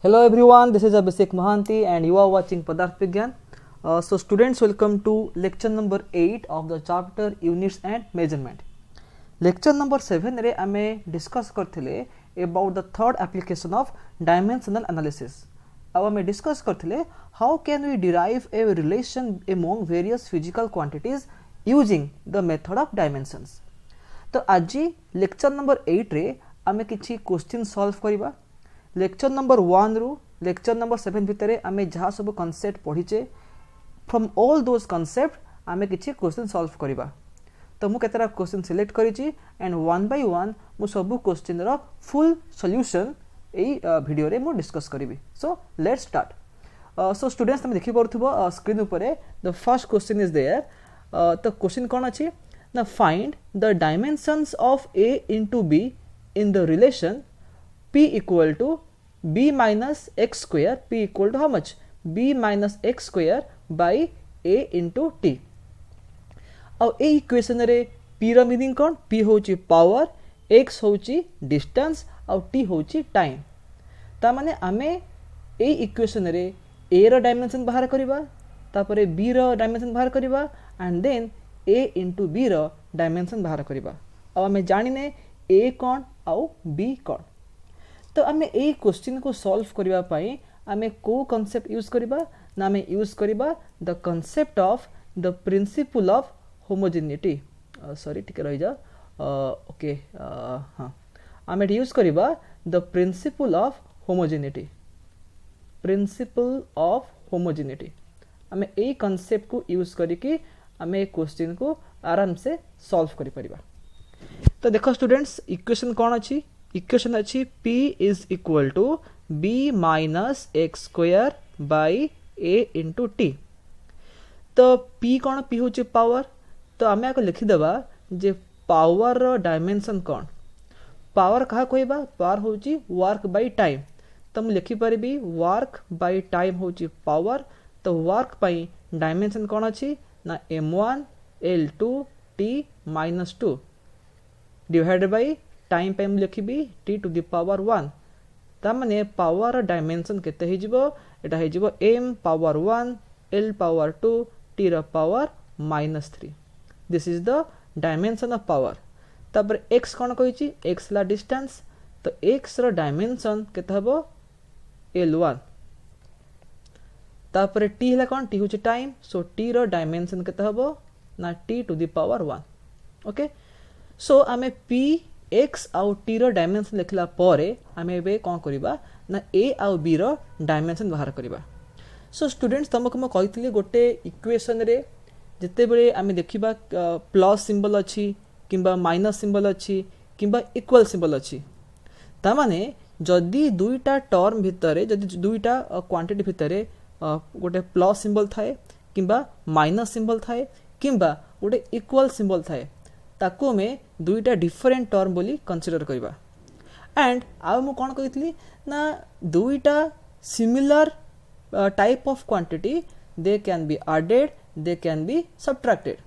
Hello everyone, this is Abhishek Mohanty and you are watching Padarth Vigyan. So students, welcome to lecture number 8 of the chapter Units and Measurement. Lecture number 7 रे आमे discuss करथिले about the third application of dimensional analysis. अब आमे discuss करथिले how can we derive a relation among various physical quantities using the method of dimensions. तो आज lecture number 8 रे आमे किछि question solve करिबा. लेक्चर नंबर 1 रु लेक्चर नंबर 7 भितर आमे जहाँ सब कॉन्सेप्ट पढ़ीचे फ्रॉम ऑल दोज कॉन्सेप्ट आमे किछि क्वेश्चन सॉल्व करिबा. तो मु केतरा क्वेश्चन सिलेक्ट करिछि एंड वन बाय वन मु सब क्वेश्चन रो फुल सॉल्यूशन एई वीडियो रे मु डिस्कस करिवि. So let's start. So students तुम देखि परथुबो स्क्रीन ऊपर the first question is there. तो क्वेश्चन कोन अछि ना find the dimensions of a into b in the relation p equal to b minus x square. P equal to how much? b minus x square by a into t. अब ए equation रे p रो meaning कोन? p होची power, x होची distance और t होची time. ता माने आमे ए इक्वेशन रे a रो डायमेंशन बाहर करिबा, तापरे b रो डायमेंशन बाहर करिबा and then a into b रो डायमेंशन बाहर करिबा. अब आमे जानिने a कोन और b कोन. तो आमे ए क्वेश्चन को सॉल्व करिबा पई आमे को कांसेप्ट यूज करिबा ना आमे यूज करिबा the concept of the principal of homogeneity. Sorry ठीक रहि जा. ओके हां आमे यूज करिबा the principal of homogeneity. Principal of homogeneity आमे ए कांसेप्ट को यूज करिकि आमे क्वेश्चन को आराम से सॉल्व करि परिबा. तो देखो स्टूडेंट्स इक्वेशन कोन अछि? इक्वेशन अच्छी p is equal to b minus x square by a into t. तो p कौन? p होची पावर. तो आमे आको लिखि देबा जे पावर रो डायमेंशन कौन? पावर कहा कहबा? पावर होची वर्क बाय टाइम. तो हम लिखि परबी वर्क बाय टाइम होची पावर. तो वर्क बाय डायमेंशन कौन अछि ना m1 l2 t minus 2 divided by time पे लिखी टी टू द पावर 1. ता माने पावर डायमेंशन केते हे जिवो? एटा हे जिवो m power 1 l power 2 t रो power -3. This is the dimension of power. तापर x कोन कहिछि? x ला डिस्टेंस. तो x रो डायमेंशन केते हबो? l1. तापर t हला कोन? t होछि टाइम. सो t रो डायमेंशन केते हबो ना t to the power 1. Okay. So आमे p x आउ t रो डायमेंशन लिखला परे आमे बे कोन करिबा ना a आउ b रो डायमेंशन बाहर करिबा. सो स्टूडेंट्स तुमको म कहितली गोटे इक्वेशन रे जते बेले आमे देखिबा प्लस सिंबल अछि किबा माइनस सिंबल अछि किबा इक्वल सिंबल अछि. ता माने जदी दुईटा टर्म भितरे जदी दुईटा क्वांटिटी भितरे गोटे प्लस सिंबल थाए किबा माइनस सिंबल थाए किबा गोटे इक्वल सिंबल थाए ताको में दुईटा डिफरेंट टर्म बोली कंसीडर करिबा. एंड आ मु कोन कहितली ना दुईटा similar type of quantity they can be added, they can be subtracted.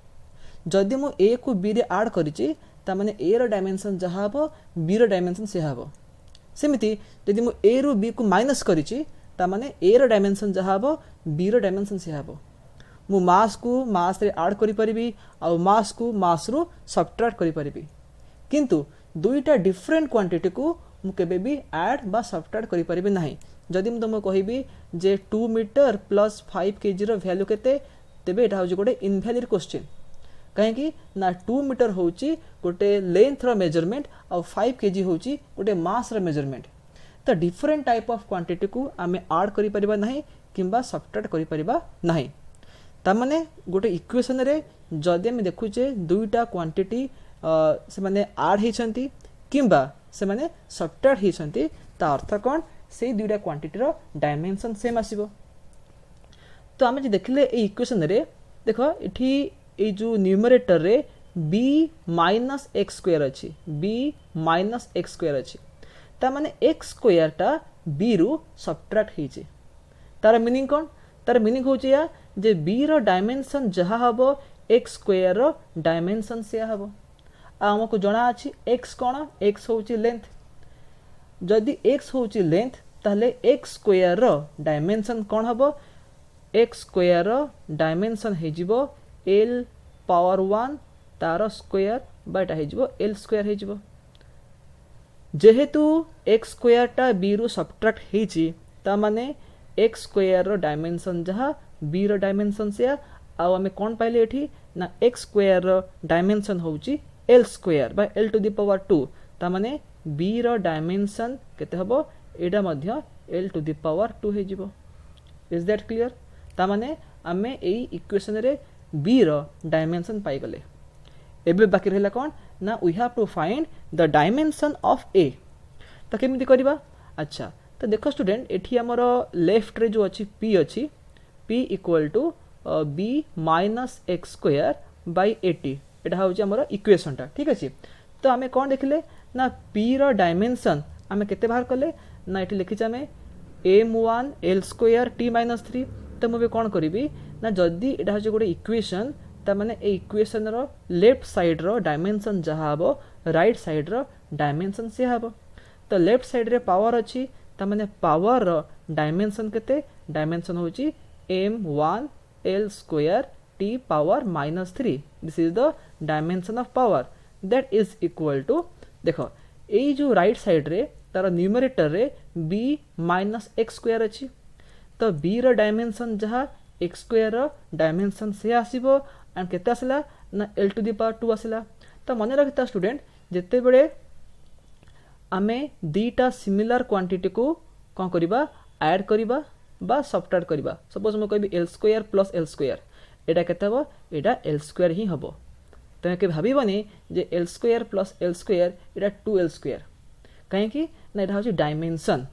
जदी मु a को b रे ऐड करिछि ता माने a रो डायमेंशन जहा हबो b रो डायमेंशन से हबो. सेमिति जदी मु a रो b को माइनस करिछि ता माने a रो डायमेंशन जहा हबो b रो डायमेंशन से हबो. मु मास को मास रे ऐड करि परिबी और मास को मास रो सब्ट्रैक्ट करि परिबी. किंतु दुईटा डिफरेंट क्वांटिटी को मु केबे भी ऐड बा सब्ट्रैक्ट करि परिबी नाही. जदि मु तुमको कहिबी जे 2 मीटर प्लस 5 केजी रो वैल्यू केते तेबे एटा होजी गोटे इनवैलिड क्वेश्चन. काहे कि ना 2 मीटर होची गोटे लेंथ रो मेजरमेंट और 5 केजी होची गोटे मास रो मेजरमेंट. तो डिफरेंट टाइप ऑफ क्वांटिटी को आमे ऐड करि परिबा नाही किबा सब्ट्रैक्ट करि परिबा नाही. ता माने गोटे इक्वेशन रे जदि हम देखुचे दुईटा क्वांटिटी से माने ऐड हेछंती किबा से माने सब्ट्रैक्ट हेछंती ता अर्थ कोन? से दुईटा क्वांटिटी रो डायमेंशन सेम आसीबो. तो आमे जे देखले ए इक्वेशन रे देखो एठी ए जो न्यूमरेटर रे b minus x स्क्वायर अछि, b minus x स्क्वायर अछि. ता माने x स्क्वायर टा b रु सब्ट्रैक्ट हेछि. तार मीनिंग कोन? तार मीनिंग होछि या जे b रो डायमेंशन जहा हबो x स्क्वायर रो डायमेंशन से हबो. आमको जणा अछि x कोन? x होछि लेंथ. जदि x होछि लेंथ ताहले एक्स स्क्वायर रो डायमेंशन कौन हबो एक्स स्क्वायर रो डायमेंशन हे जिवो l पावर 1 तार स्क्वायर बाटा हे जिवो l स्क्वायर हे जिवो जेहेतु एक्स स्क्वायर टा b रु सब्ट्रैक्ट हेची ता माने एक्स स्क्वायर रो डायमेंशन जहा b रो डायमेंशन से आ हमें कौन पाइले एठी ना एक्स स्क्वायर रो डायमेंशन होची l square by l to the power 2 ता माने b रो डायमेंशन केते हबो एडा मध्य l टू द पावर 2 हे जिवो इज दैट क्लियर ता माने हमें एई इक्वेशन रे b रो डायमेंशन पाई गले एबे बाकी रहला कौन ना we have to find the dimension of a तो केमिति करबा अच्छा तो देखो स्टूडेंट एठी हमर लेफ्ट रे जो अछि p अछि p equal to b minus x square by 80 एटा होछि हमर इक्वेशन टा ठीक अछि तो हमें कौन देखले ना p रो डायमेंशन हमें केते बाहर कले ना एठी लिखि जामे m1 l square t minus 3 तो मुबे कौन करिवि ना जदी एटा होछि गोटे इक्वेशन ता माने ए इक्वेशन रो लेफ्ट साइड रो डायमेंशन जहा हबो राइट साइड रो डायमेंशन से हबो तो लेफ्ट साइड रे पावर अछि ता माने पावर रो डायमेंशन केते डायमेंशन होछि m1 l square t power -3 this is the dimension of power that is equal to देखो ए जो राइट साइड रे तार न्यूमरेटर रे b माइनस x स्क्वायर अछि तो b रो डायमेंशन जहा x स्क्वायर रो डायमेंशन से आसीबो एंड केते आसला ना l टू द पावर 2 आसला तो मन रखता स्टूडेंट जेते बेले आमे दीटा सिमिलर क्वांटिटी को कोन करिबा ऐड करिबा बा सब्ट्रैक्ट करिबा सपोज म कहबी l square plus l square एटा केते हबो एटा l स्क्वायर ही हबो तमे के भाबीबनी जे l square plus l square एटा 2l स्क्वायर काहे कि ना एटा होची डायमेंशन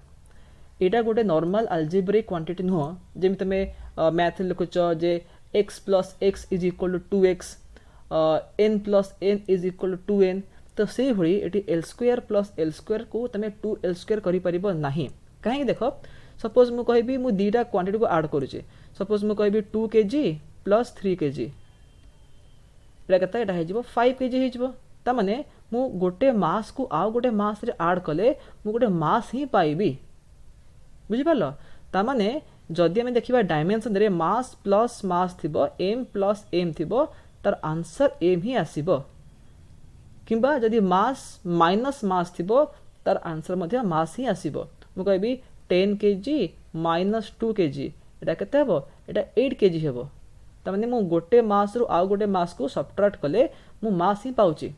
एटा गोटे नॉर्मल अलजेब्रिक क्वांटिटी नो जेमि तमे मैथ लिखुच जे x plus x is equal to 2x n plus n is equal to 2n तो से भली एटी l square plus l square को तमे 2l स्क्वायर करि परिबो नाही काहे देखो सपोज मु कहबी मु दीटा क्वांटिटी को ऐड करूचे सपोज मु कहबी 2 kg प्लस 3 kg एटा कता एटा हे जिवो 5 kg हे जिवो ता माने मु गोटे मास को आ गोटे मास रे ऐड कले मु गोटे मास ही पाइबी बुझि पालो ता माने जदि हमें देखिबा डायमेंशन रे मास प्लस मास थिबो m प्लस m थिबो तार आंसर m ही आसीबो किंबा जदि मास माइनस मास थिबो तार आंसर मध्ये मास ही आसीबो मु कहबी 10 kg माइनस 2 kg एटा केते हबो एटा 8 kg हेबो ता माने मु गोटे मास रु आ गोटे मास को सब्ट्रैक्ट कले मु मास ही पाउची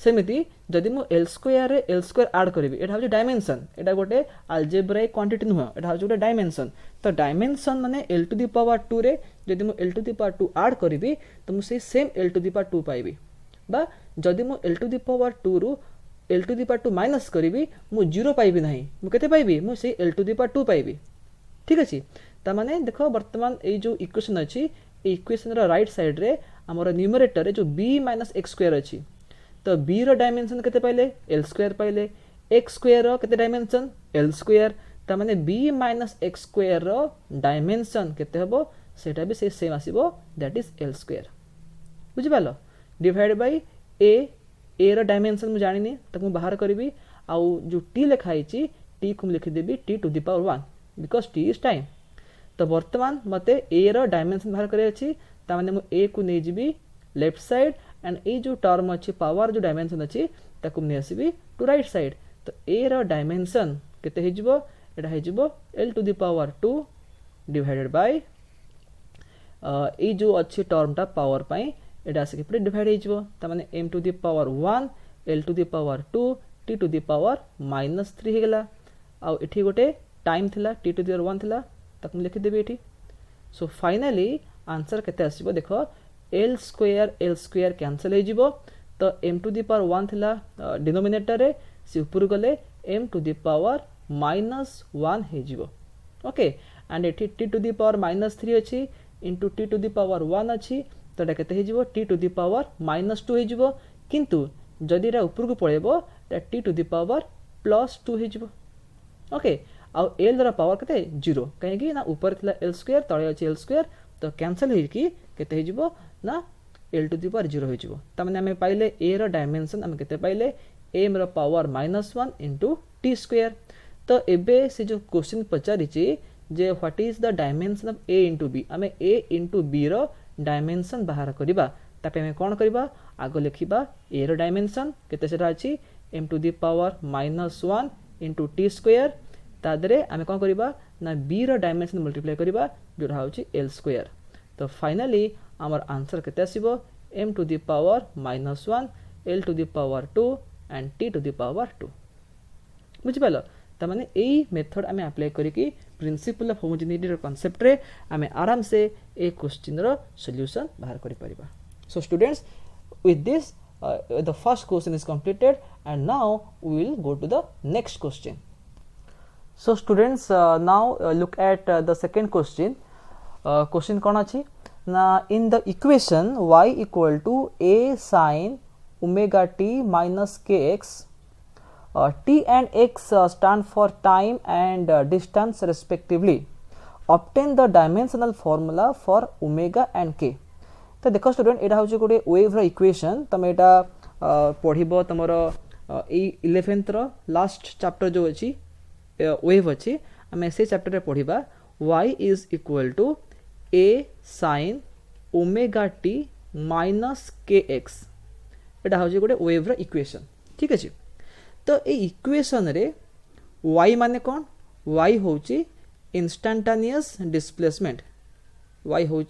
सेमिति जदि मु l स्क्वायर रे l स्क्वायर ऐड करबी एटा हो डायमेंशन एटा गोटे अलजेब्रिक क्वांटिटी नुह एटा हो गोटे डायमेंशन तो डायमेंशन माने l टू द पावर 2 रे जदि मु l to the power 2 add करबी तो मु से same l to the power 2 पाइबी बा जदि मु l टू द पावर 2 रु l to the power 2 minus करबी मु 0 पाइबी नाही मु केते पाइबी मु से l टू द पावर 2 पाइबी ठीक अछि ता माने देखो वर्तमान ए जो इक्वेशन अछि ए इक्वेशन रो राइट साइड रे हमर न्यूमरेटर रे जो b - x स्क्वायर अछि तो b रो डायमेंशन केते पाइले l स्क्वायर पाइले x स्क्वायर रो केते डायमेंशन l स्क्वायर ता माने b - x स्क्वायर रो डायमेंशन केते हबो सेटा भी से सेम आसीबो दैट इज l स्क्वायर बुझि पालो डिवाइड बाय a रो डायमेंशन मु जानिनी त मु बाहर करबी आ जो t लिखाई छि t को लिखि देबी t to the power 1 because t is time तो वर्तमान मते a रो डायमेंशन बाहर करे अछि ता माने मु a को नै जिबी लेफ्ट साइड एंड ए जो टर्म अच्छी पावर जो डायमेंशन अच्छी ताकू नहीं आसबी टू राइट साइड तो ए रो डायमेंशन केते हे जिवो एटा हे जिवो l to the power 2 divided by a जो अच्छी टर्म टा पावर पाई एटा आसे के डिवाइड हे जिवो त माने m to the power 1 l to the power 2 t to the power -3 हे गेला आ एठी गोटे टाइम थिला t टू द पावर 1 थिला ताकू लिखि देबे एठी सो फाइनली आंसर केते आसीबो देखो l स्क्वायर कैंसिल हो जिवो तो m टू द पावर 1 थिला डिनोमिनेटर रे से ऊपर गले m टू द पावर -1 हे जिवो ओके एंड एठी t टू द पावर -3 अछि into t to the power 1 अछि तो एटा केते हे जिवो t टू द पावर -2 हे जिवो किंतु जदि एटा ऊपर को पळेबो त t टू द पावर +2 हे जिवो ओके आ l रा पावर केते 0 काहे कि ना ऊपर थिला l स्क्वायर तळे अछि l स्क्वायर तो कैंसिल हे कि केते हे जिवो ना l टू द पावर 0 हो जिवो त माने हमें पाइले a रो डायमेंशन हम केते पाइले m रो पावर -1 इनटू t स्क्वायर तो एबे से जो क्वेश्चन पचारि जे what is the dimension of a into b आम ए इंटू बी रो डायमेंशन बाहर करवा तापे आम कौन करवा आग लिखा ए रो डायमेंशन केते सेटा अछि m to the power -1 into t square तादरे आम कौन करवा ना बी रो डायमेंशन मल्टीप्लाई करवा जोटा होची l स्क्वायर। तो फाइनली आमर आंसर केते आसीबो m to the power -1 l to the power 2 and t to the power 2 बुझि पालो। त माने एई मेथड आमे अप्लाई करिकि प्रिंसिपल ऑफ होमोजेनिटी रो कांसेप्ट रे आमे आराम से ए क्वेश्चन रो सॉल्यूशन बाहर करि परिबा। So students with this the first question is completed and now we will go to the next question. So students now look at the second question. Question kon achi na in the equation y equal to a sin omega t minus kx t and x stand for time and distance respectively. Obtain the dimensional formula for omega and k. तो देख student यहाँ हूँ गोटे wave equation तुम यहाँ पढ़ तुम 11th last chapter जो अच्छी वेव अच्छी आम से चैप्टर पढ़ा y is equal to a sin omega t minus kx यहाँ हूँ गोटे वेव इक्वेशन ठीक अच्छे। तो ये इक्वेशन रे y माने कौन y हूँ इंस्टांटानियस डिस्प्लेसमेंट y हूँ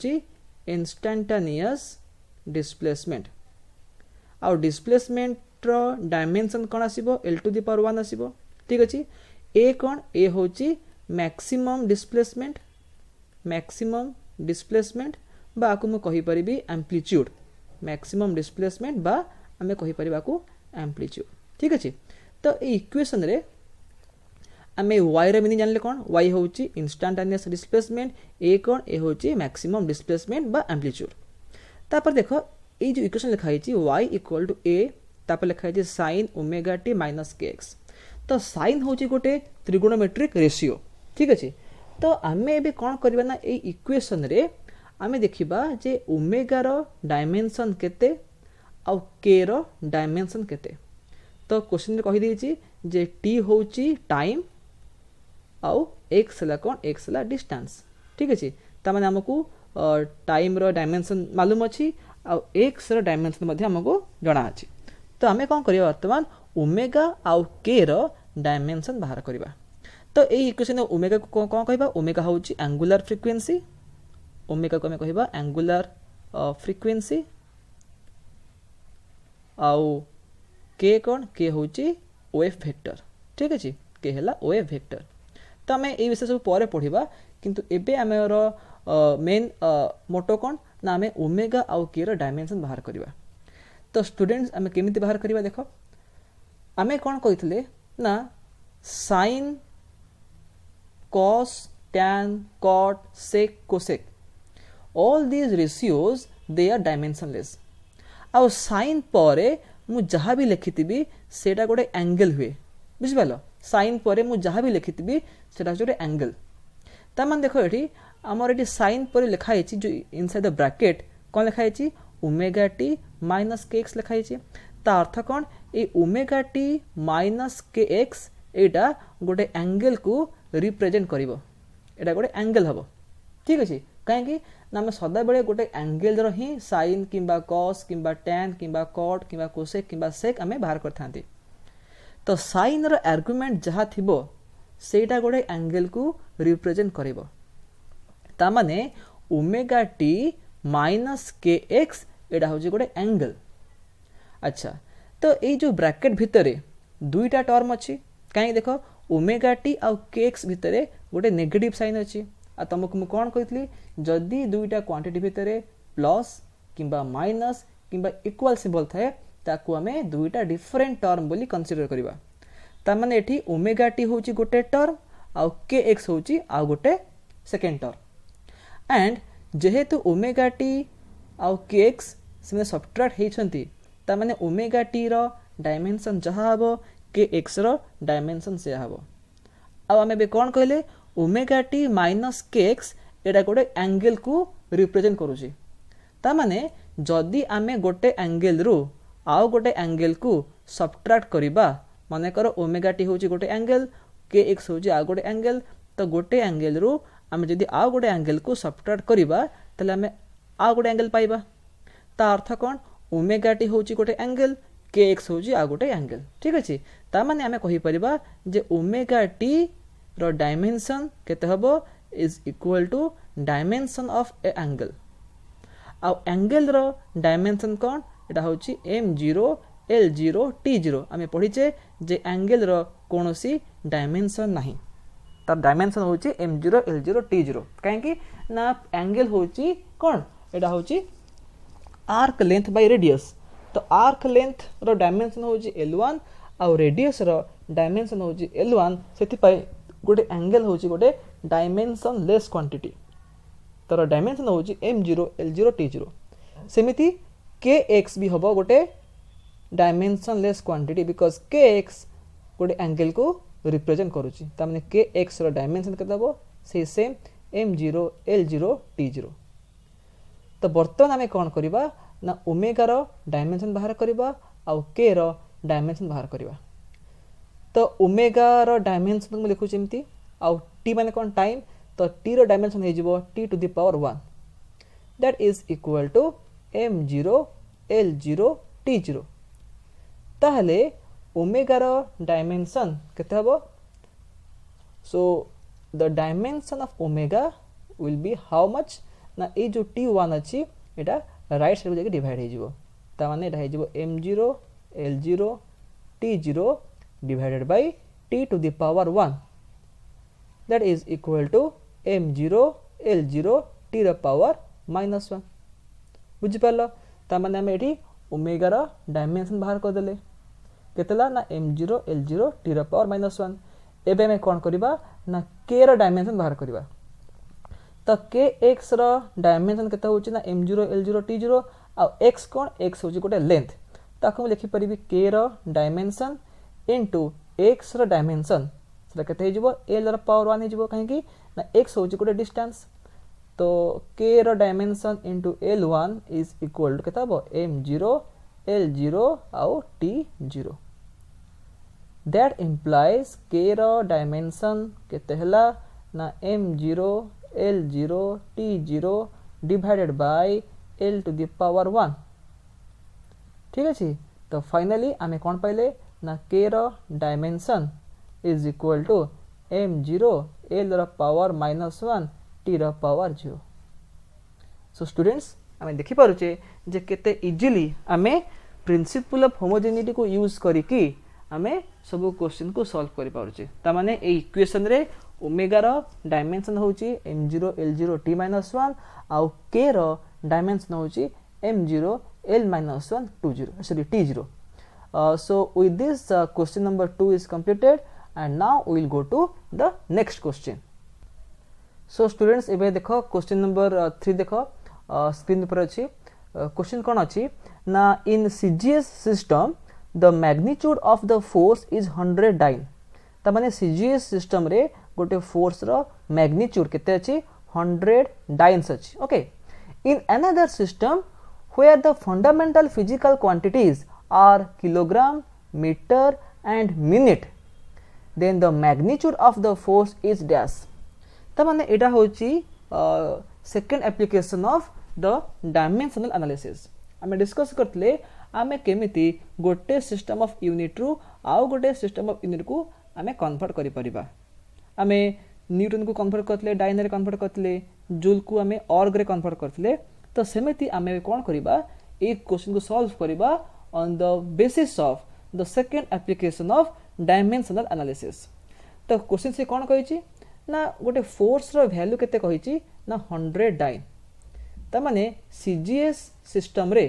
इंस्टांटानियस डिस्प्लेसमेंट आउ डिस्प्लेसमेंट रो डायमेंशन कौन आसीबो l टू द पावर 1 आसीबो ठीक अछि। a कौन a होची मैक्सिमम डिस्प्लेसमेंट बा आकु म कहि परिबी एम्प्लीट्यूड मैक्सिमम डिस्प्लेसमेंट बा आमे कहि परिबा को एम्प्लीट्यूड ठीक अछि। तो ए इक्वेशन रे आमे y रे मीनिंग जानले कौन y होची इंस्टांटानियस डिस्प्लेसमेंट a कौन a होची मैक्सिमम डिस्प्लेसमेंट बा एम्प्लीट्यूड। तापर देखो ए जो इक्वेशन लिखा है y इक्वल टू a तापर लिखा है sin omega t minus kx। तो sin होची गोटे त्रिगोणोमेट्रिक रेशियो ठीक अछि। तो आमे एबे कौन करबा ना ए इक्वेशन रे आमे देखिबा जे ओमेगा रो डायमेंशन केते आ k रो डायमेंशन केते। तो क्वेश्चन रे कहि देछि जे t होची टाइम आउ x हला कौन x हला डिस्टेंस ठीक अछि। त माने हमकु टाइम रो डायमेंशन मालूम अछि आउ x रो डायमेंशन मध्ये हमकु जणा अछि। तो हमें कौन करिया वर्तमान ओमेगा आउ k रो डायमेंशन बाहर करिबा। तो ए इक्वेशन ओमेगा को कौन कहबा ओमेगा होची एंगुलर फ्रीक्वेंसी ओमेगा को हमें कहबा एंगुलर फ्रीक्वेंसी आउ k कौन k होची वेव वेक्टर ठीक अछि k हला वेव वेक्टर। तो आम ये विषय सब पर पढ़ा किंतु एबे आमर मेन मोटो कौन ना आम ओमेगा आउ के डायमेंशन बाहर करवा। तो स्टूडेंट्स आम केमिति बाहर करवा देख आम कौन कहते ना sine cos tan cot sec cosec all these ratios they are dimensionless आउ साइन पर मु जहाँ भी लिखिथि सेटा गोटे एंगल हुए बुझिपाल साइन पर मु जहाँ भी लिखिथि सेटा गोटे एंगल। तामान देखो ये आमर ये साइन पर लिखाई जो इनसाइड द ब्रैकेट कौन लिखाई ओमेगा टी माइनस के एक्स लिखाई ता अर्थ कौन ये ओमेगा टी माइनस के एक्स एटा गोटे एंगल को रिप्रेजेंट करिवो एटा गोटे एंगल हबो ठीक अछि। कहीं ना आम सदा बेले गोटे एंगल रो ही साइन किंबा कॉस किंबा टैन किंबा कॉट किंबा कोसेक किंबा सेक आम बाहर करथांती। तो साइन रो आर्गुमेंट जहाँ थिबो सेटा गोटे एंगल को रिप्रेजेंट करिवो ता माने ओमेगा टी माइनस के एक्स एटा होची गोटे एंगल। अच्छा तो ये जो ब्रैकेट भितरे दुईटा टर्म अच्छी कहीं देखो ओमेगा टी आउ के एक्स भितरे गोटे नेगेटिव साइन अच्छी आ तुमको मु कौन कही जदि दुईटा क्वांटिटी भितरे प्लस किंबा माइनस किंबा इक्वल सिंबल थाए ताकू आमे दुईटा डिफरेंट टर्म बोली कंसीडर करबा। ता माने एठी ओमेगा टी होची गोटे टर्म आउ के एक्स होची आउ गोटे सेकेंड टर्म एंड जेहेतु ओमेगा टी आउ के एक्स से सब्ट्रैक्ट हेछंती ता माने ओमेगा टी रो डायमेंशन जहाँ हबो के एक्स रो डायमेंशन से हबो। अब आमे बे कोन कहले ओमेगा टी माइनस के एक्स एटा गोटे एंगल को रिप्रेजेंट करूची ता माने जदि आमे गोटे एंगल रु आउ गोटे एंगल को सब्ट्रैक्ट करिबा माने करो ओमेगा टी होची गोटे एंगल के एक्स हूँ आ गोटे एंगल तो गोटे एंगल रु आम जदि आ गोटे एंगल को सबट्राक्ट करवा ताले आम आ गोटे एंगल पाइबा ता अर्थ कौन ओमेगा टी हूँ गोटे एंगल के एक्स हूँ आ गोटे एंगल ठीक अच्छे ताने आम कहीपर जे ओमेगा टी रो डायमेंशन केते हबो is equal to dimension of a angle आ एंगल रो डायमेंशन कौन एटा होची m0 l0 t0 आम पढ़ीचे जे एंगल रो कोनोसी डायमेंशन नहीं तार डायमेंशन होची m0 l0 t0 कहीं ना एंगल होची कौन एटा होची आर्क लेंथ बाय रेडियस तो आर्क लेंथ रो डायमेंशन होची l1 आ रेडियस रो डायमेंशन होची l1 सेति पाई गोटे एंगल होची गोटे डायमेंशन लेस क्वांटिटी तार डायमेंशन होची m0 l0 t0 सेमिति kx भी हबो गोटे dimension less quantity because kx गोटे एंगल को रिप्रेजेंट करूची ता माने kx रो डायमेंशन केते हबो से सेम m0 l0 t0 तो बर्तमान आमे कोन करबा ना ओमेगा रो डायमेंशन बाहर करबा आ k रो डायमेंशन बाहर करबा तो ओमेगा रो डायमेंशन मु लिखु जेमती आ t माने कोन टाइम तो t रो डायमेंशन हे जिवो t to the power 1 that is equal to m0 l0 t0 ताहले ओमेगा रो डायमेंशन केते हबो so the dimension of omega will be how much ना ए जो t1 अछि एटा राइट साइड जाके डिवाइड हे जिवो ता माने एटा हे जिवो m0 l0 t0 divided by t to the power 1 that is equal to m0 l0 t the power minus 1 बुझी पालो ता माने हम एठी ओमेगा रो डायमेंशन बाहर कर देले केतला ना m0 l0 t the power minus 1 एबे में कोन करबा ना k रो डायमेंशन बाहर करबा तो kx रो डायमेंशन केता होची ना m0 l0 t0 आ x कोन x होची गोटे लेंथ ताको हम लिखि परिबी k रो डायमेंशन into x रो डायमेंशन सेटा केते हे जिवो l रो पावर 1 हे जिवो काहे कि ना x होची गोटे डिस्टेंस तो k रो dimension into l1 is equal to केता हबो m0 l0 आउ t0 दैट इंप्लाइज k रो डायमेंशन केते हला ना m0 l0 t0 divided by l to the power 1 ठीक अछि तो फाइनली आमे कोन पाइले ना k रो dimension is equal to m0 l रो पावर -1 t रो पावर 0 सो स्टूडेंट्स आमे देखि पारुचे जे केते इजीली आमे प्रिंसिपल ऑफ होमोजेनिटी को यूज करिकि आमे सब क्वेश्चन को सॉल्व करि पारुचे ता माने ए इक्वेशन रे ओमेगा रो डायमेंशन होची m0 l0 t -1 आ k रो डायमेंशन होची m0 l -1 20 sorry t0 so with this question number 2 is completed and now we will go to the next question so students एबे देखो question number 3 देखो स्क्रीन पर अछि question कोन अछि ना in CGS system the magnitude of the force is 100 dyne त माने CGS system रे गोटे फोर्स रो मैग्नीट्यूड केते अछि 100 डाइन्स अछि okay in another system where the fundamental physical quantities are kilogram meter and minute then the magnitude of the force is dash त माने एटा होची second application of the dimensional analysis आमे discuss करतले आमे केमिति गोटे सिस्टम ऑफ यूनिट रु आउ गोटे सिस्टम ऑफ यूनिट को आमे कन्वर्ट करि परिबा आमे न्यूटन को कन्वर्ट करतले डायन रे कन्वर्ट करतले जूल को आमे ऑर्ग रे कन्वर्ट करतले तो सेमिति आमे कोन करिबा ए क्वेश्चन को सॉल्व करिबा on the basis of the second application of dimensional analysis तो क्वेश्चन से कोन कहिची ना गोटे फोर्स रो वैल्यू केते कहिची ना 100 डाइन त माने सीजीएस सिस्टम रे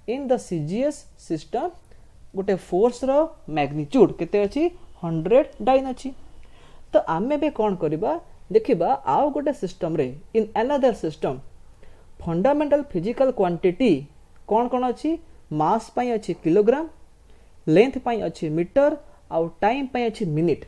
इन द सीजीएस सिस्टम गोटे फोर्स रो मैग्नीट्यूड केते अछि 100 डाइन अछि तो आमे बे कोन करिबा देखिबा आउ गोटे सिस्टम रे in another system fundamental physical quantity कोन कोन अछि मास पई अछि किलोग्राम लेंथ पई अछि मीटर आउ टाइम पई अछि मिनिट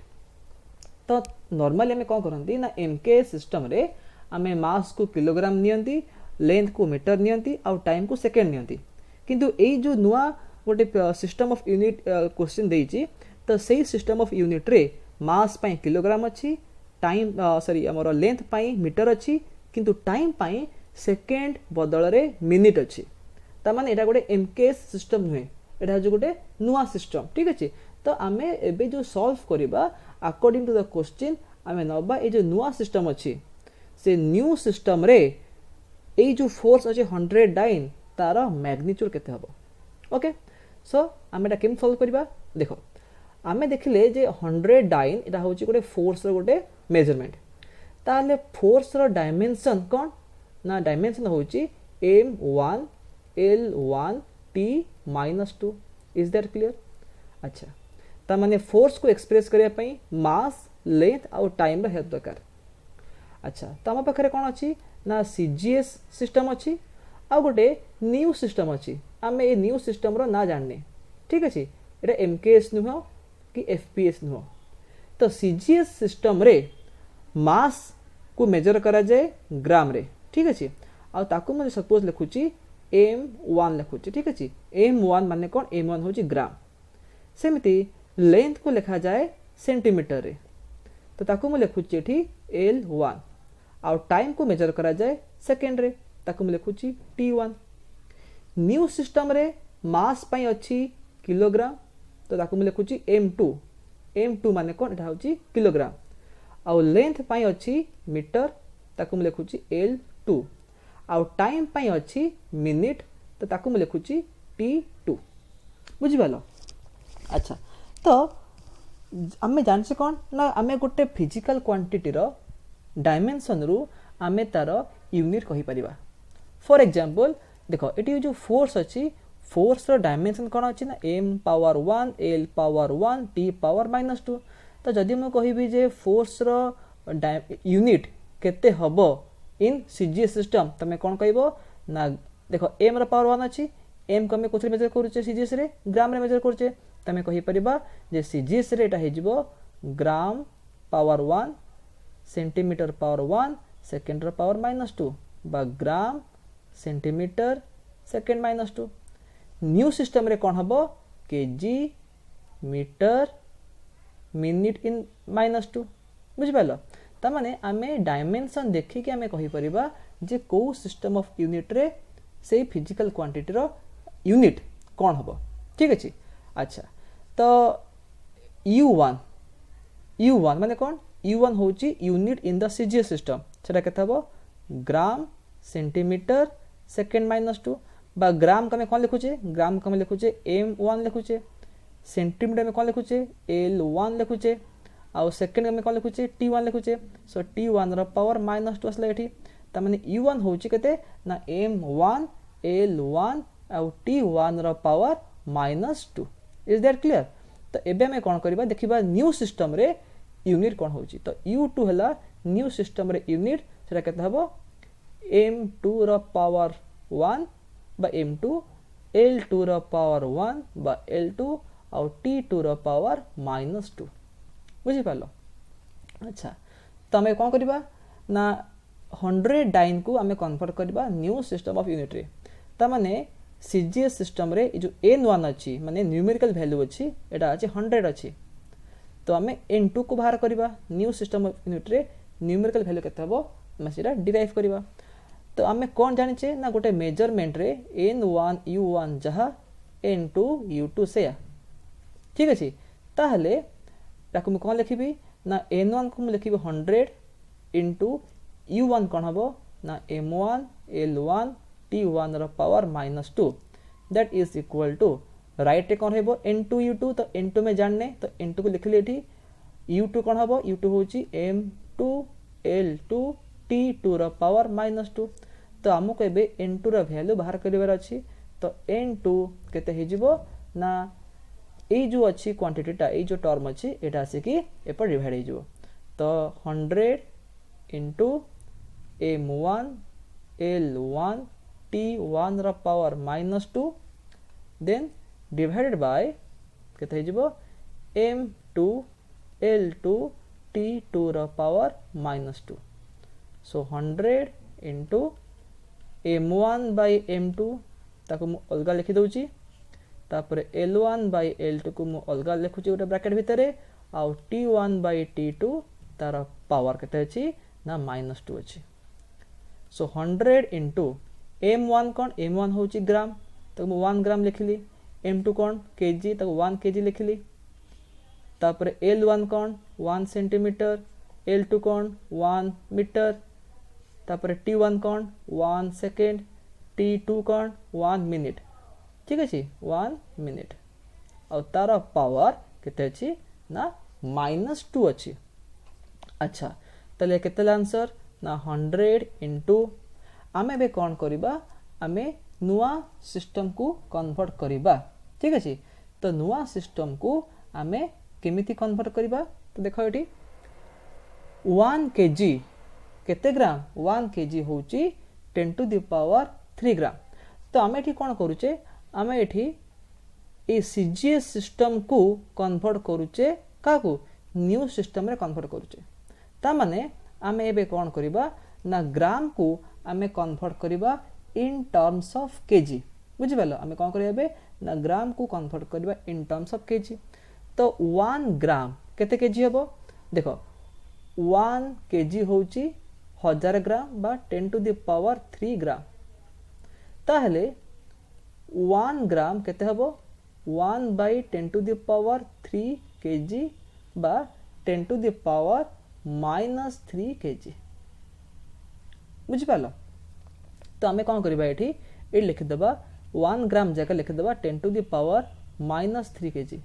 तो नॉर्मली हमें कोन करंती ना एमके सिस्टम रे हमें मास को किलोग्राम नियंती लेंथ को मीटर नियंती आउ टाइम को सेकंड नियंती किंतु एई जो नुआ गोटे सिस्टम ऑफ यूनिट क्वेश्चन देइची तो सेही सिस्टम ऑफ यूनिट रे मास पाई किलोग्राम अच्छी टाइम सॉरी आमर लेंथ पाई मीटर अच्छी किंतु टाइम पाई सेकेंड बदल रे मिनिट अच्छी तामाने एटा गोटे एमकेएस सिस्टम नुहे एटा जो गोटे नुआ सिस्टम ठीक अच्छे तो आम एबे जो सॉल्व करबा अकॉर्डिंग टू द क्वेश्चन आम नबा ए जो नुआ सिस्टम अच्छी से न्यू सिस्टम रे ए जो फोर्स अच्छे 100 डाइन तार मैग्नीट्यूड केते हबो ओके सो आम एटा केम सॉल्व करबा देखो आमे देखिले जे 100 डाइन एटा होची गोटे फोर्स रो गोटे मेजरमेंट ताले फोर्स रो डायमेंशन कोन ना डायमेंशन होची m1 l1 t -2 is that clear अच्छा ता माने फोर्स को एक्सप्रेस करिया पई मास लेंथ और टाइम रो हेल्प दरकार अच्छा तो आम पाखे कौन अच्छी ना सीजीएस सिस्टम अच्छी आ गोटे न्यू सिस्टम अच्छी आम ए न्यू सिस्टम रो ना जानने ठीक अच्छे ये एमकेएस नुह कि एफपीएस नुह तो सीजीएस सिस्टम रे मास को मेजर करा जाए ग्राम रे ठीक अच्छे आ ताकू मैं सपोज लिखुची m1 लिखुची ठीक अच्छे m1 माने कौन m1 होची ग्राम सेमती लेंथ को लिखा जाए सेंटीमीटर रे तो ताकू मैं लिखुची एठी l1 आ टाइम को मेजर करा जाए सेकेंड रे ताकू मैं लिखुची t1 न्यू सिस्टम रे मास पाई अच्छी किलोग्राम तो ताकू मैं लिखुची m2 माने कौन एटा होची किलोग्राम आ लेंथ पाई अच्छी मीटर ताकू मैं लिखुची l2 आ टाइम पाई अच्छी मिनिट तो ताकू मैं लिखुची t2 बुझि पालो अच्छा तो आमे जानछे कौन ना आमे गोटे फिजिकल क्वांटिटी रो डायमेंशन रु आमे तार यूनिट कहि परिबा फॉर एग्जांपल देखो एटी जो फोर्स अछि फोर्स रो डायमेंशन कोन अछि ना m power 1 l power 1 t power -2 तो जदि मैं कहबी जे फोर्स रो यूनिट केते हबो इन सीजीएस सिस्टम तमे कोन कहबो ना देखो m रो पावर 1 अछि m को हम कोथि मेजर करूचे सीजीएस रे ग्राम रे मेजर करूचे तमे कहि परिबा जे सीजीएस रे एटा हेजिबो gram power 1 centimetre power 1 second रो पावर -2 बा gram centimetre second -2 new system रे कोन हबो केजी मीटर मिनिट इन -2 बुझि पालो त माने आमे डायमेंशन देखि के आमे कहि परिबा जे को सिस्टम ऑफ यूनिट रे से फिजिकल क्वांटिटी रो यूनिट कोन हबो ठीक अछि अच्छा तो u1 माने कोन u1 होची unit in the CGS system सेटा केता हबो ग्राम सेंटीमीटर सेकेंड -2 बा ग्राम का में कोन लिखुचे ग्राम का में लिखुचे m1 लिखुचे सेंटीमीटर में कोन लिखुचे l1 लिखुचे आ सेकेंड में कोन लिखुचे t1 लिखुचे सो t1 रो पावर -2 असला एठी त माने u1 होची केते ना m1 l1 आ t1 रो पावर -2 इज दैट क्लियर तो एबे में कोन करबा देखिबा न्यू सिस्टम रे यूनिट कोन होची तो u2 हला न्यू सिस्टम रे यूनिट सेटा केते हबो m2 रो पावर 1 बा m2 l2 रो पावर 1 बा l2 और t2 रो पावर -2 बुझि पालो अच्छा तो हमें कोन करबा ना 100 डाइन को हमें कन्वर्ट करबा न्यू सिस्टम ऑफ यूनिट रे त माने सीजीएस सिस्टम रे जो n1 अछि माने न्यूमेरिकल वैल्यू अछि एटा अछि 100 अछि तो हमें n2 को बाहर करबा न्यू सिस्टम ऑफ यूनिट रे न्यूमेरिकल वैल्यू केते हबो हम सेटा डिराइव करबा तो आमे कोन जानि छे ना गोटे मेजरमेंट रे n1 u1 जहा n2 u2 से ठीक अछि ताहले ताकू कोन लिखिबी ना n1 को मैं लिखिबी 100 इनटू u1 कोन हबो ना m1 l1 t1 रो power -2 that is equal to right कोन हेबो n2 u2 तो n2 में जानने तो n2 को लिखले एठी u2 कोन हबो u2 होची m2 l2 t2 रो पावर -2 तो हमको एबे n2 रो वैल्यू बाहर करिवार अछि तो n2 केते हेजिबो ना ए जो अछि क्वांटिटीटा ए जो टर्म अछि एटा आसे कि एपर डिवाइड हेजिबो तो 100 इनटू m1 l1 t1 रो पावर -2 देन डिवाइडेड बाय केते हेजिबो m2 l2 t2 रो power -2 so 100 into m1 by m2 ताको मु अलगा लिखि दउची तापर l1 बाय l2 को मु अलगा लिखुची गोटे ब्रैकेट भितरे आउ T1 by T2 तार पावर केते अछि ना -2 अछि। सो 100 इंटू m1 कौन m1 होची ग्राम तो 1 ग्राम लिखली, m2 कौन केजी तो 1 केजी लिखली, तापर l1 कौन 1 सेंटीमीटर, l2 कौन 1 मीटर, तापर t1 कौन 1 सेकेंड, t2 कौन 1 मिनिट। ठीक अछि 1 मिनिट और तार पावर केते अछि ना -2 अछि। अच्छा तले केते आंसर ना 100 इंटू आमे बे कौन करिबा आमे नुआ सिस्टम को कन्वर्ट करिबा। ठीक अछि तो नुआ सिस्टम को आमे केमिति कन्वर्ट करिबा तो देखो एठी 1 केजी केते ग्राम 1 केजी होची 10 टू द पावर 3 ग्राम। तो आमे एठी कौन करूचे आमे एठी ए सीजीएस सिस्टम को कन्वर्ट करूचे काकू न्यू सिस्टम रे कन्वर्ट करूचे। ता माने आमे एबे कौन करिबा ना ग्राम को आमे कन्वर्ट करिबा इन टर्म्स ऑफ केजी। बुझि पालो आमे कौन करिबा एबे ना ग्राम को कन्वर्ट करिबा इन टर्म्स ऑफ केजी। तो 1 ग्राम केते केजी हबो देखो 1 केजी होची 1000 ग्राम बा 10 टू द पावर 3 ग्राम। ताहले 1 ग्राम केते हबो 1 by 10 to the power 3 KG बा 10 टू द पावर -3 केजी। बुझि पालो तो आमे कौन करिबा एठी ए लिखि दबा 1 ग्राम जगह लिखि दबा 10 टू द पावर -3 केजी।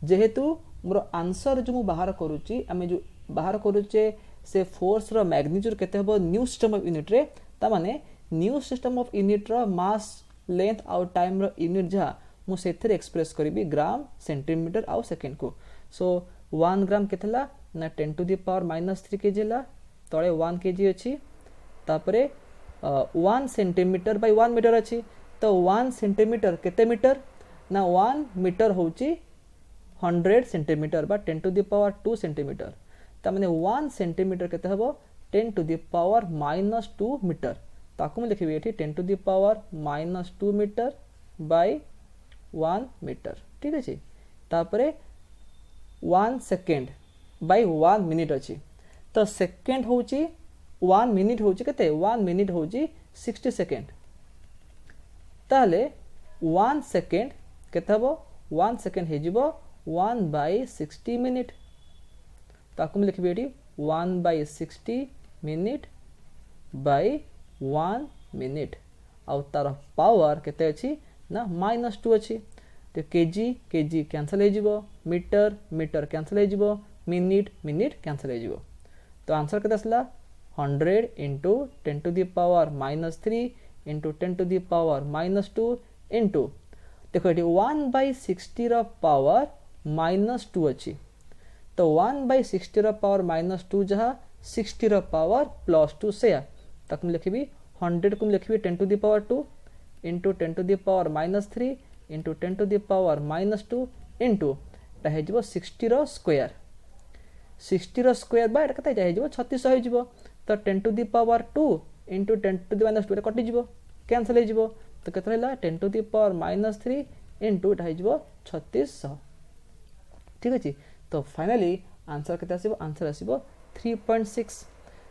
जेहेतु मोर आंसर जो मु बाहर करूची आमे जो बाहर करूचे से फोर्स रो मैग्नीट्यूड केते हबो न्यू सिस्टम ऑफ यूनिट रे ता माने न्यू सिस्टम ऑफ यूनिट रो मास लेंथ आउ टाइम रो यूनिट जहा मु सेथरे एक्सप्रेस करिबी ग्राम सेंटीमीटर आउ सेकंड को। सो 1 ग्राम केतला ना 10 टू द पावर -3 केजी ला तळे 1 केजी अछि तापरे 1 सेंटीमीटर बाय 1 मीटर अछि तो 1 सेंटीमीटर केते मीटर ना 1 मीटर होची 100 सेंटीमीटर बा 10 टू द पावर 2 सेंटीमीटर। ता माने 1 सेंटीमीटर केते हबो 10 टू द पावर -2 मीटर। ताकू हम लिखबी एठी 10 to the power -2 metre by 1 metre. ठीक अछि तापरे 1 सेकेंड बाय 1 मिनिट अछि तो सेकेंड होची 1 मिनिट होची केते 1 मिनिट होची 60 सेकेंड। ताले 1 सेकेंड केते हबो 1 सेकेंड हे जिवो 1 बाय 60 मिनिट। ताकू हम लिखबी एठी 1 बाय 60 मिनिट बाय 1 मिनिट आउ तार पावर केते अछि ना -2 अछि। तो केजी केजी कैंसिल हे जिवो मीटर मीटर कैंसिल हे जिवो मिनिट मिनिट कैंसिल हे जिवो। तो आंसर केते असला 100 into 10 to the power -3 into 10 to the power -2 into देखो एठी 1 बाय 60 रो पावर -2 अछि तो 1 बाय 60 रो पावर -2 जहा 60 रो पावर +2 से तक लिखबी 100 को लिखबी 10 to the power 2 into 10 to the power -3 into 10 to the power -2 into ता हे जिवो 60 रो स्क्वायर 60 रो स्क्वायर बा एटा कते हे जिवो 3600 हे जिवो तो 10 to the power 2 into 10 to the -2 एटा कटि जिवो कैंसिल हे जिवो तो केते हला 10 टू द पावर -3 इंटू एटा हे जिवो 3600। ठीक अछि तो फाइनली आंसर केते आसीबो आंसर आसीबो 3.6।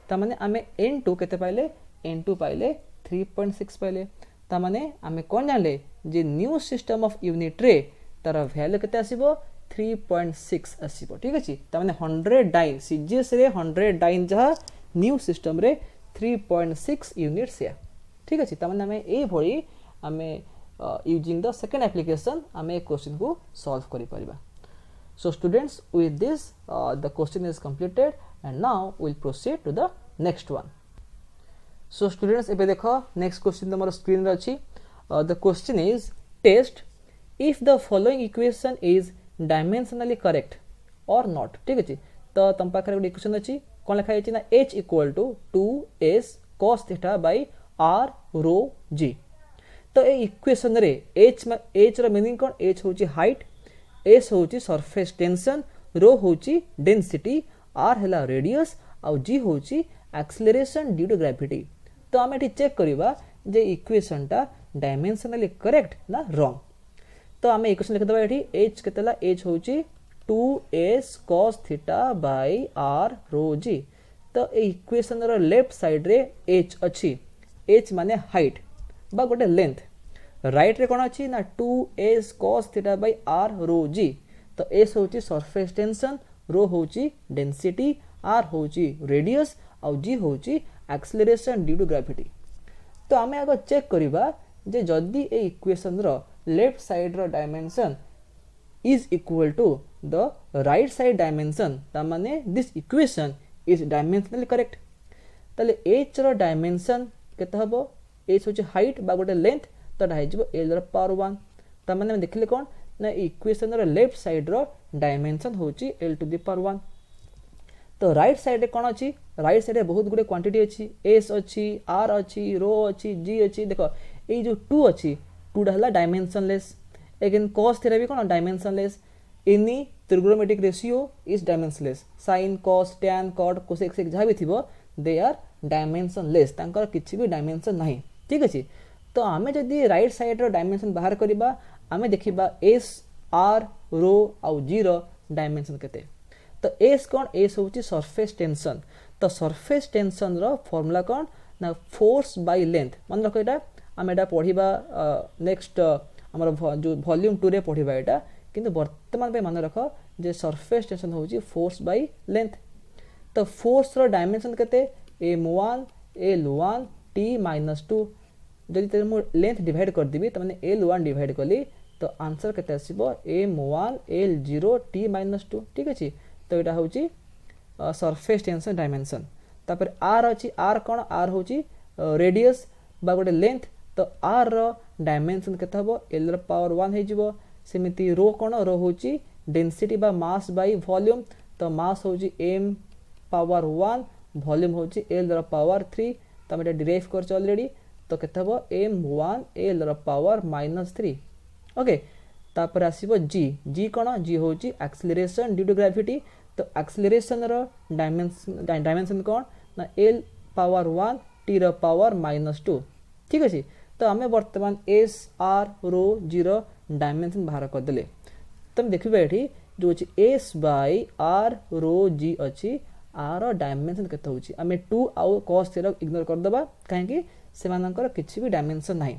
ता माने आमे n2 केते पाइले n2 पाइले 3.6 पाइले। ता माने आमे कोन जानले जे न्यू सिस्टम ऑफ यूनिट रे तार वैल्यू केते आसीबो 3.6 आसीबो। ठीक अछि ता माने 100 डाइन सीजीएस रे 100 डाइन जहा न्यू सिस्टम रे 3.6 यूनिट से। ठीक अछि ता माने आमे ए भଳି आमे यूजिंग द सेकंड एप्लीकेशन आमे क्वेश्चन को सॉल्व करि परिबा। So students, with this the question is completed and now we'll proceed to the next one. So students ebe dekho next question tomar screen re achi। The question is test if the following equation is dimensionally correct or not। ठीक अछि तो तम पाखरे एक equation अछि कोन लिखा अछि ना h equal to 2s cos theta by r rho g। तो ए इक्वेशन रे h रो मीनिंग कोन h होची हाइट एस होची सरफेस टेंशन रो होची डेंसिटी आर हैला रेडियस आउ जी होची एक्सेलरेशन ड्यू टू ग्रेविटी। तो आमे एठी चेक करिबा जे इक्वेशन टा डायमेंशनली करेक्ट ना रॉन्ग। तो आमे इक्वेशन लिख दबा एठी h केतला h होची 2s cos theta bye r रो g। तो ए इक्वेशन रो लेफ्ट साइड रे h अछि, h माने हाइट बा गोटे लेंथ, राइट रे कोन अछि ना 2s cos theta bye r रो g। तो s होची सरफेस टेंशन, रो होची डेंसिटी, r होची रेडियस और g होची एक्सेलरेशन ड्यू टू ग्रेविटी। तो आमे आगे चेक करिबा जे जदी ए इक्वेशन रो लेफ्ट साइड रो dimension is equal to the right side dimension, ता माने this equation is dimensionally correct। ताले h रो डायमेंशन केते हबो, h होची हाइट बा गोटे लेंथ, तो ढाई जबो l रो पावर 1। ता माने देखले कोन ना इक्वेशन रो लेफ्ट साइड रो डायमेंशन होची l टू द पावर 1। तो राइट साइड रे कोन अछि, राइट साइड रे बहुत गुडे क्वांटिटी अछि, s अछि, r अछि, रो अछि, g अछि। देखो ए जो 2 अछि, 2 ढला डायमेंशनलेस, अगेन cos थीटा भी कोन dimensionless, any trigonometric ratio is dimensionless, sin cos tan cot cosec sec जहाँ भी थिबो दे आर डायमेंशनलेस, तांकर किछि भी डायमेंशन नाही। ठीक अछि। तो आमे जदी राइट साइड रो डायमेंशन बाहर करिबा, आमे देखिबा s r रो आउ g रो डायमेंशन केते। तो s कोन, s होची सरफेस टेंशन। तो सरफेस टेंशन रो फार्मूला कोन ना फोर्स बाय लेंथ। मन रखो एटा आमे एटा पढिबा नेक्स्ट हमर जो वॉल्यूम 2 रे पढिबा एटा, किंतु वर्तमान पे मन रखो जे सरफेस टेंशन होची फोर्स बाय लेंथ। तो फोर्स रो डायमेंशन केते m1 l1 t - 2। जदि ते मो लेंथ डिवाइड कर दिबी त माने l1 डिवाइड करली तो आंसर केते आसीबो m1 l0 t - 2। ठीक अछि। तो एटा होची सरफेस टेंशन डायमेंशन। तापर r अछि, r कोन, r होची रेडियस बा गोटे लेंथ। तो r रो डायमेंशन केते हबो l रो पावर 1 हे जिवो। सेमिति रो कोन, रो होची डेंसिटी बा मास बाय वॉल्यूम। तो मास होची m पावर 1, वॉल्यूम होची l रो पावर 3। तो हम एटा डिराइव करछ ऑलरेडी। तो केते हबो m1 l रो पावर -3। ओके। तापर आसीबो g, g कोन, g होची एक्सेलरेशन ड्यू टू ग्रेविटी। तो एक्सेलरेशन रो डायमेंशन कोन ना l पावर 1 t रो पावर -2। ठीक अछि। तो हमें वर्तमान s r रो g रो डायमेंशन बाहर कर देले। तुम देखिबे एठी जो अछि s बाय r रो g अछि, r रो डायमेंशन केते होछि, हमें 2 आउ cos थीटा इग्नोर कर दबा काहे कि सेमानकर किछि भी डायमेंशन नाही।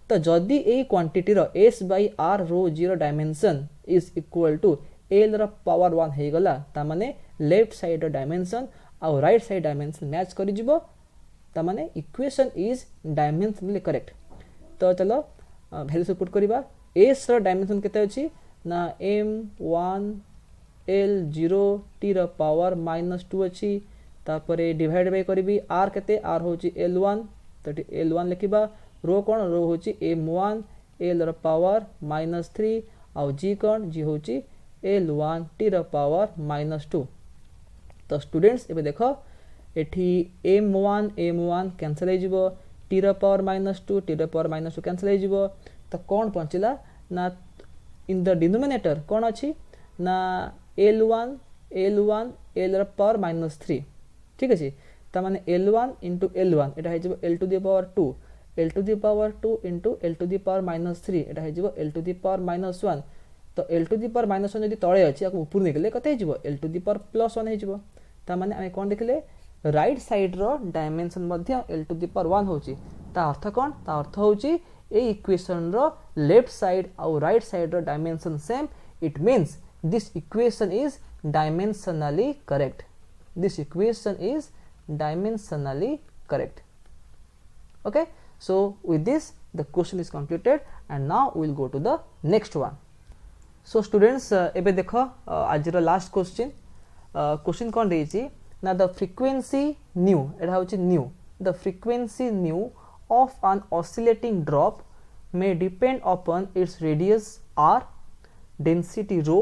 तो जदी ए क्वांटिटी रो s बाय r रो g रो dimension is equal to l रो पावर 1 हे गला, ता माने लेफ्ट साइड रो डायमेंशन आउ राइट साइड डायमेंशन मैच करि जिवो, ता माने इक्वेशन इज डायमेंशनली करेक्ट। तो चलो वैल्यू पुट करिबा। s रो डायमेंशन केते अछि ना m1 l0 t रो पावर -2 अछि। तापरे डिवाइड बाय करबी r केते, r होची l1, तो l1 लिखिबा। रो कोन, रो होची m1 l रो पावर -3 आउ g कोन, g होची l1 t रो पावर -2। तो स्टूडेंट्स एबे देखो एठी m1 कैंसिल हे जिवो, t रो पावर -2 t रो पावर -2 कैंसिल हे जिवो। तो कोन पहुंचला ना इन द डिनोमिनेटर कोन अछि ना l1 l रो पावर -3। ठीक अछि। त माने l1 * l1 एटा हे जिवो l to the power 2, l to the power 2 * l to the power -3 एटा हे जिवो l टू द पावर -1। तो l टू द पावर -1 जदि तळे अछि आकु ऊपर निकले कते हे जिवो l टू द पावर +1 हे जिवो। त माने हम कोन देखले राइट साइड रो डायमेंशन मध्य l टू द पावर 1 होची। ता अर्थ कोन, ता अर्थ होची ए इक्वेशन रो लेफ्ट साइड और राइट साइड रो dimension same. It means this equation is dimensionally correct. This equation is dimensionally correct. Okay, so with this the question is completed and now we will go to the next one. So students ebe dekho आज रो last question question कोन देछि ना the frequency nu, एटा होछि nu, the frequency nu of an oscillating drop may depend upon its radius r, density rho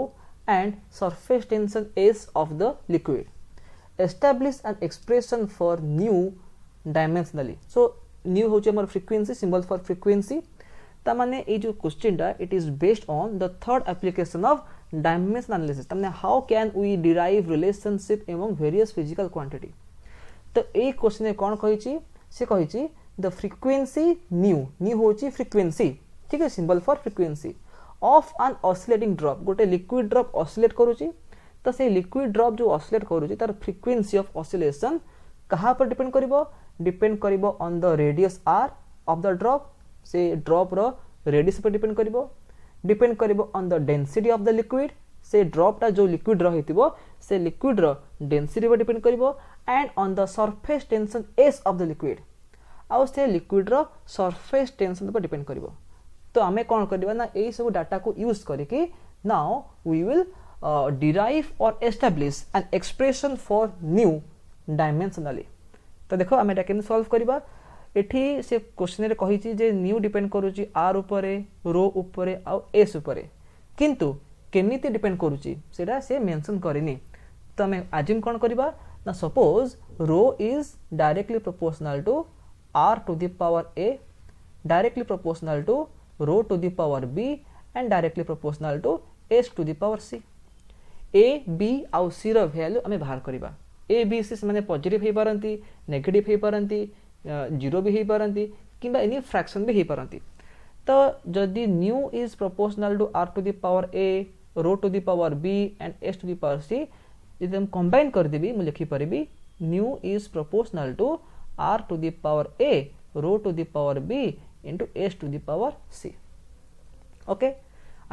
and surface tension s of the liquid. Establish an expression for nu dimensionally. So nu होची हमर frequency, symbol for frequency। ता माने ए जो question टा it is based on the third application of dimension analysis. ता माने how can we derive relationship among various physical quantity. तो ए क्वेश्चन कोन कहिची, से कहिची द फ्रीक्वेंसी nu, nu होची फ्रीक्वेंसी। ठीक है, symbol for frequency of an oscillating drop गोटे लिक्विड ड्रॉप ऑसिलेट करूची तो से लिक्विड ड्रॉप जो ऑसिलेट करूची तार फ्रीक्वेंसी ऑफ ऑसिलेशन कहाँ पर डिपेंड करिवो डिपेंड करिवो on the radius R of the drop से ड्रॉप रो रेडियस पर डिपेंड करिवो on the density of the liquid से ड्रॉपटा जो लिक्विड रहिथिबो से लिक्विड रो डेंसिटी पर डिपेंड करिवो and on the surface tension S of the liquid आउ से लिक्विड रो सरफेस टेंशन पर डिपेंड करिवो तो आमे कोन करबा ना एई सब डाटा को यूज करके now we will derive or establish an expression for new dimensionally तो देखो आमे एटा केन सॉल्व करबा एठी से क्वेश्चन रे कहिची जे न्यू डिपेंड करूची आर ऊपरे रो ऊपरे आ एस ऊपरे किंतु केमिति डिपेंड करूची सेटा से मेंशन करिनी तो आमे अज्यूम कोन करबा ना सपोज रो is directly proportional to r to the power a directly proportional to rho to the power b and directly proportional to s to the power c a b आउ c रो value आमे बाहर करबा a b c माने positive हे पारंती negative हे पारंती zero भी हे पारंती किबा any fraction भी हे पारंती तो जदि nu is proportional to r to the power a rho to the power b and s to the power c यदि हम कंबाइन कर देबी मु लिखि परबी nu is proportional to r to the power a rho to the power b into s to the power c okay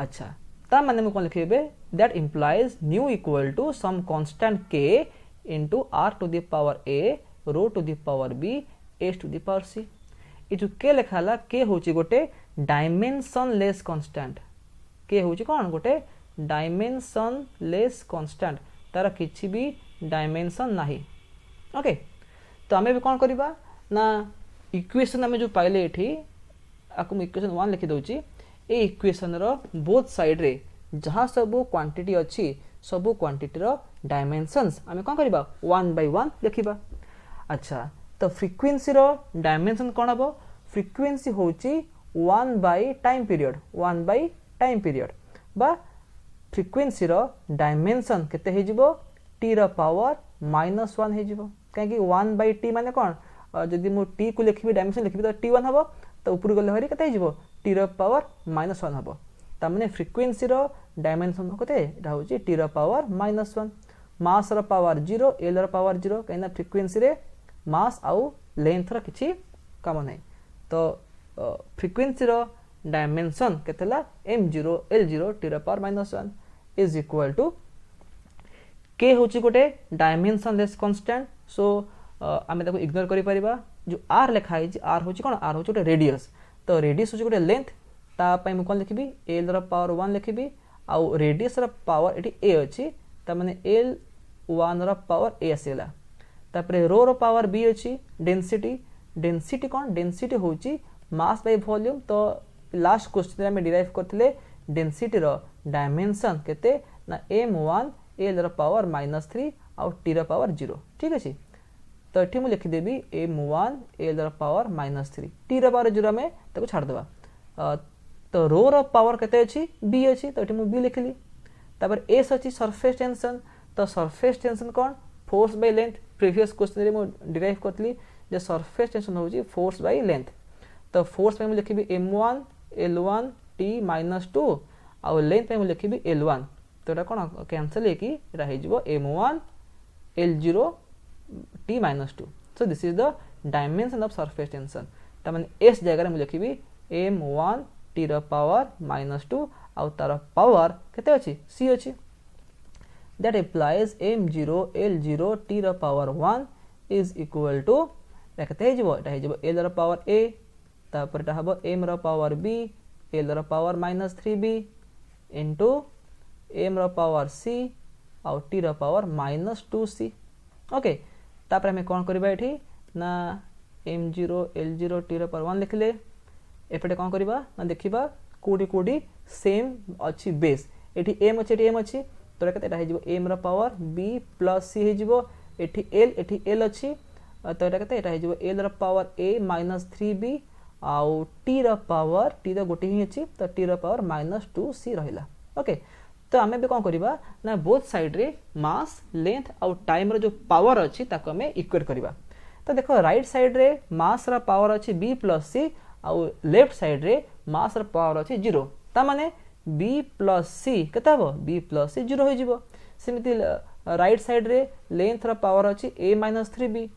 अच्छा ता माने मु कोन लिखेबे that implies nu equal to some constant k into r to the power a rho to the power b s to the power c ए जो k लिखाला k होची गोटे dimensionless constant k होची कोन गोटे डायमेंशनलेस कांस्टेंट तार किछि भी dimension नाही okay तो आमे भी कौन करिबा ना इक्वेशन आमे जो पाइले एठी आकु इक्वेशन 1 लिखि दउची ए इक्वेशन रो बोथ साइड रे जहां सब क्वांटिटी अछि सब क्वांटिटी रो डायमेंशंस आमे कोन करिबा 1 by 1 लिखिबा अच्छा तो फ्रीक्वेंसी रो डायमेंशन कोन हबो फ्रीक्वेंसी होची 1 by टाइम पीरियड बा फ्रीक्वेंसी रो डायमेंशन केते हे जिवो t रो पावर -1 हे जिवो कहीं 1 by t माने कौन जदि मु t को लिखबी डायमेंशन लिखबी तो t1 हबो तो ऊपर गले हरी कते हिजबो t रो पावर -1 हबो त माने फ्रीक्वेंसी रो डायमेंशन कते एटा होची t रो पावर -1 मास रो पावर 0 l रो पावर 0 कहिना फ्रीक्वेंसी रे मास आउ लेंथ रो किछि काम नै तो फ्रीक्वेंसी रो डायमेंशन केतेला m0 l0 t रो power -1 is equal to k होची गोटे डायमेंशनलेस कांस्टेंट सो आमे ताको इग्नोर करि परिबा जो r लिखा है r होची कोन r होची गोटे रेडियस तो रेडियस होची गोटे लेंथ ता पई मु कोन लिखबी l रो पावर 1 लिखबी आउ रेडियस रो पावर एठी a अछि ता माने l1 रो पावर a आसेला तापरे रो रो पावर b अछि डेंसिटी कोन डेंसिटी होची मास बाय वॉल्यूम तो लास्ट क्वेश्चन रे हम डिराइव करथिले डेंसिटी रो डायमेंशन केते ना m1 l रो पावर -3 और t रो पावर 0 ठीक अछि तो एठी मु लिखि देबी m1 l रो पावर -3 t रो पावर 0 में ताको छाड़ देबा तो रो रो पावर केते अछि b अछि तो एठी मु b लिखली तापर s अछि सरफेस टेंशन तो surface tension cone force by length previous question रे मु डिराइव करतली जे सरफेस टेंशन होची फोर्स बाय लेंथ तो फोर्स पे मु लिखिबी m1 l1 t -2 और लेंथ पे मु लिखिबी l1 तो एटा कोन कैंसिल है कि एटा हे जिवो m1 l0 t -2 so this is the dimension of surface tension त माने s जगह रे मु लिखिबी m1 t रो पावर -2 और तार पावर केते अछि c अछि that implies m0 l0 t रो पावर 1 इज इक्वल टू केते हे जिवो एटा हे जिवो l रो पावर a तापर एटा हबो m रो पावर b l रो पावर -3b इनटू m रो पावर c और t रो पावर -2c ओके तापर हमें कोन करबा एठी ना m0 l0 t रो पावर 1 लिखले एपटे कोन करबा ना देखिबा कोडी सेम अछि बेस एठी m अछि तो एटा हे जिवो m रो पावर b + c हे जिवो एठी l अछि तो एटा हे जिवो l रो पावर a -3b और t रो पावर t रो गोटे ही अछि तो t रो पावर -2c रहिला ओके तो आमे बे कोन करबा ना बोथ साइड रे मास लेंथ और टाइम रो जो पावर अछि ताको हमें इक्वेट करबा तो देखो राइट साइड रे मास रा पावर अछि b + c और लेफ्ट साइड रे मास रा पावर अछि 0 ता माने बी प्लस सी केते हबो बी प्लस सी 0 हो जिवो सेमिति राइट साइड रे लेंथ रो पावर अछि a - 3b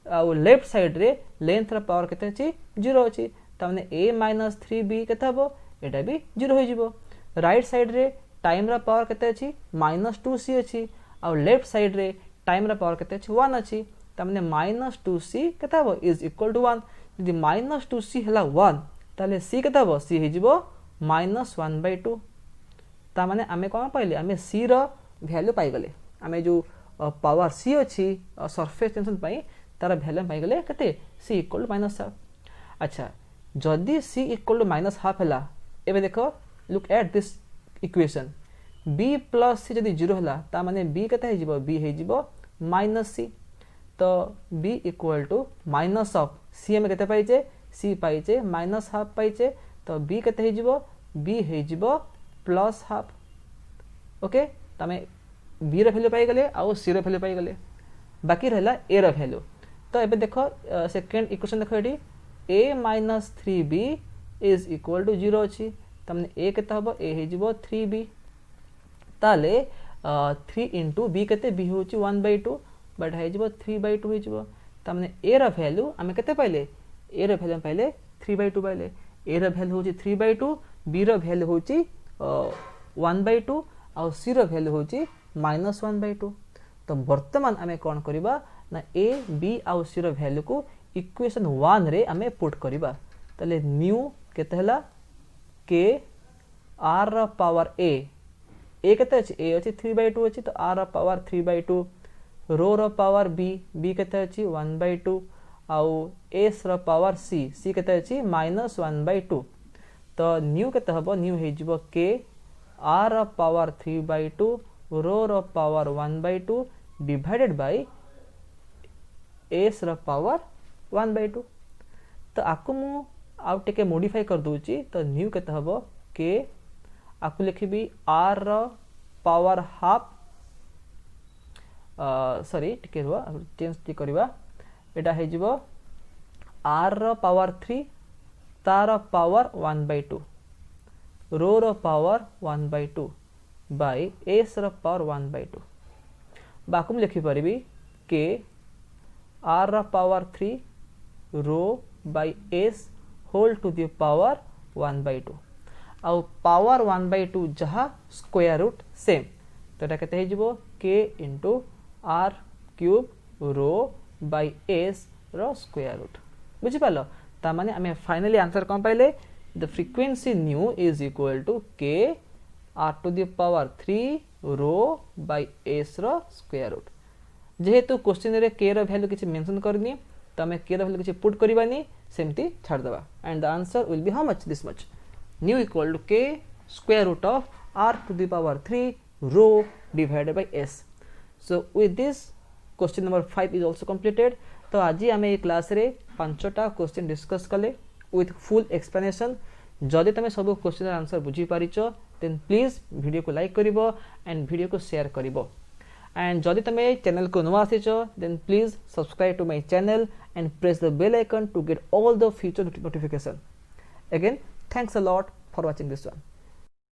आ लेफ्ट साइड रे लेंथ रो पावर केते अछि 0 अछि त माने a - 3b केते हबो एटा भी 0 हो जिवो राइट साइड रे टाइम रो पावर केते अछि -2c अछि आ लेफ्ट साइड रे टाइम रो पावर केते अछि 1 अछि त माने -2c केते हबो इज इक्वल टू 1 यदि -2c हला 1 ताले c केते हबो c हे जिवो -1/2 ता माने आमे कोन पाइले आमे c रो वैल्यू पाइ गले आमे जो पावर c अछि सरफेस टेंशन पाई तार वैल्यू पाइ गले केते c इक्वल टू -1/2 अच्छा जदी c इक्वल टू -1/2 हला एबे देखो look at this equation b plus c जदी 0 हला ता माने b केते हे जिवो b हे जिवो -c तो b equal to minus of c में केते पाइचे c पाइचे -1/2 पाइचे तो b केते हे जिवो b हे जिवो +1/2 ओके तमे b रो वैल्यू पाइ गले आ c रो वैल्यू पाइ गले बाकी रहला a रो वैल्यू तो एबे देखो सेकंड इक्वेशन देखो एडी a - 3b is equal to 0 अछि तमने a केते हबो a हे जिवो 3b ताले 3 * b केते b होची 1/2 बट हे जिवो 3/2 हे जिवो तमने a रो वैल्यू हमें केते पाइले a रो वैल्यू पाइले 3/2 पाइले a रो वैल्यू होची 3/2 b रो वैल्यू होची 1/2 आ c रो वैल्यू होची -1/2 तो वर्तमान हमें कोन करबा ना a b आ c रो वैल्यू को इक्वेशन 1 रे हमें पुट करबा तले न्यू केते हला k r रो पावर a केते अछि a अछि 3/2 अछि तो r रो पावर 3/2 रो रो पावर b केते अछि 1/2 आउ s रो पावर c केते अछि -1/2 तो न्यू केते हबो न्यू हे जिवो k r रो पावर 3/2 रो रो पावर 1/2 डिवाइडेड बाय s रो पावर 1/2 तो आकु मु आउ टेके मॉडिफाई कर दोची तो न्यू केते हबो k आकु लिखिबी r रो पावर हाफ सॉरी टिके रो चेंज टी करबा एटा हे जिवो r रो पावर 3 तार पावर 1/2 रो पावर 1/2 बाय s रो पावर 1/2 बाकुम लिखि परबी k r रो पावर 3 रो by s whole to the power 1/2 आउ पावर 1/2 जहा स्क्वायर रूट सेम तो एटा केते हे जिवो k * r³ रो बाय s रो स्क्वायर रूट बुझि पालो ता माने हमें फाइनली आंसर कोन पाइले the frequency nu is equal to k r⁻³ रो बाय s रो स्क्वायर रूट जेहेतु क्वेश्चन रे k रो वैल्यू किछि मेंशन करनी तो हमें k रो वैल्यू किछि पुट करबानी सेमती छाड़ देबा and the answer will be how much this much nu equal to k square root of r⁻³ row divided by s so with this question number 5 is also completed तो आज आम ये class रे 5टा क्वेश्चन डिस्कस कले with full explanation जदि तुम सब क्वेश्चन आंसर बुझी पारिछ देन प्लीज वीडियो को लाइक करिवो एंड वीडियो को शेयर करिवो एंड जदि तुम चैनल को नुआ आसीछ then please subscribe to my channel and press the bell icon to get all the future notification again thanks a lot for watching this one